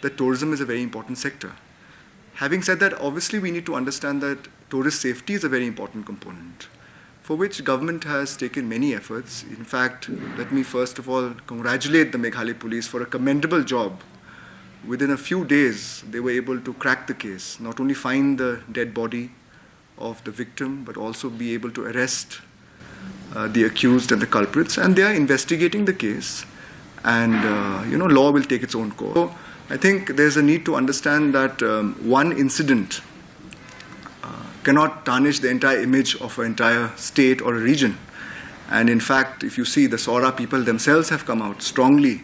that tourism is a very important sector. Having said that, obviously we need to understand that tourist safety is a very important component, for which government has taken many efforts. In fact, let me first of all congratulate the Meghalaya police for a commendable job. Within a few days, they were able to crack the case, not only find the dead body of the victim, but also be able to arrest the accused and the culprits. And they are investigating the case, and law will take its own course. So I think there's a need to understand that one incident cannot tarnish the entire image of an entire state or a region. And in fact, if you see, the Saura people themselves have come out strongly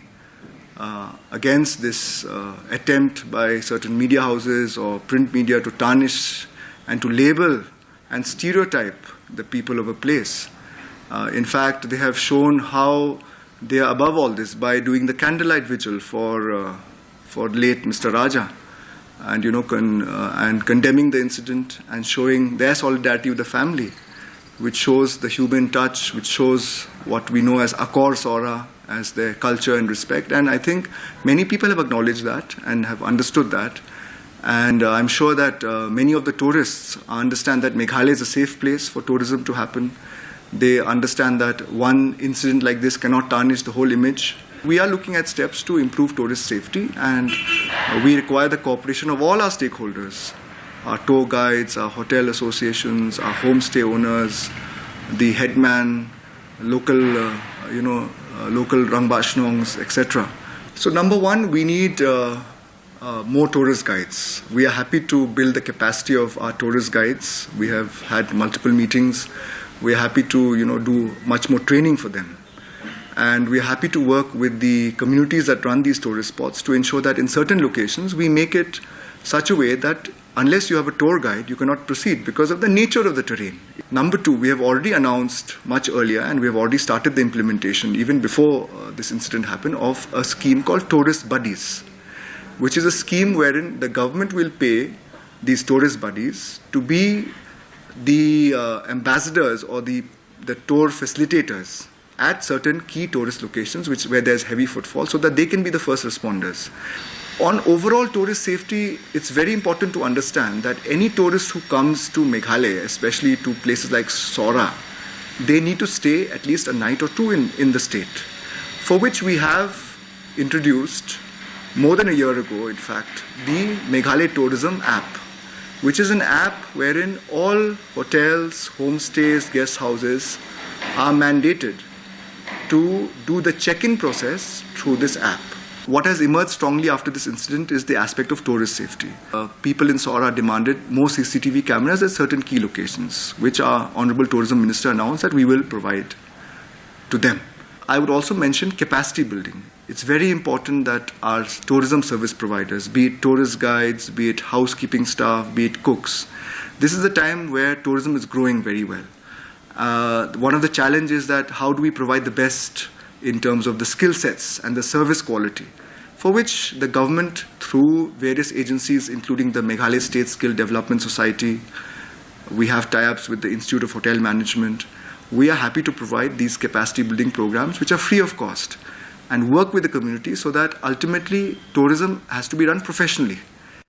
against this attempt by certain media houses or print media to tarnish and to label and stereotype the people of a place. In fact, they have shown how they are above all this by doing the candlelight vigil for late Mr. Raja, and and condemning the incident and showing their solidarity with the family, which shows the human touch, which shows what we know as Akor Saura, as their culture and respect. And I think many people have acknowledged that and have understood that. And I'm sure that many of the tourists understand that Meghalaya is a safe place for tourism to happen. They understand that one incident like this cannot tarnish the whole image. We are looking at steps to improve tourist safety, and we require the cooperation of all our stakeholders, our tour guides, our hotel associations, our homestay owners, the headman, local rangbashnongs, etc. So number one, we need more tourist guides. We are happy to build the capacity of our tourist guides. We have had multiple meetings. We are happy to do much more training for them. And we are happy to work with the communities that run these tourist spots to ensure that in certain locations we make it such a way that unless you have a tour guide, you cannot proceed because of the nature of the terrain. Number two, we have already announced much earlier, and we have already started the implementation even before this incident happened, of a scheme called Tourist Buddies, which is a scheme wherein the government will pay these tourist buddies to be the ambassadors or the tour facilitators at certain key tourist locations where there's heavy footfall, so that they can be the first responders. On overall tourist safety, it's very important to understand that any tourist who comes to Meghalaya, especially to places like Saura, they need to stay at least a night or two in the state, for which we have introduced more than a year ago, in fact, the Meghalaya Tourism app, which is an app wherein all hotels, homestays, guest houses are mandated to do the check-in process through this app. What has emerged strongly after this incident is the aspect of tourist safety. People in Saura demanded more CCTV cameras at certain key locations, which our Honorable Tourism Minister announced that we will provide to them. I would also mention capacity building. It's very important that our tourism service providers, be it tourist guides, be it housekeeping staff, be it cooks, this is a time where tourism is growing very well. One of the challenges is that how do we provide the best in terms of the skill sets and the service quality, for which the government, through various agencies, including the Meghalaya State Skill Development Society, we have tie-ups with the Institute of Hotel Management. We are happy to provide these capacity building programs, which are free of cost, and work with the community so that ultimately tourism has to be run professionally.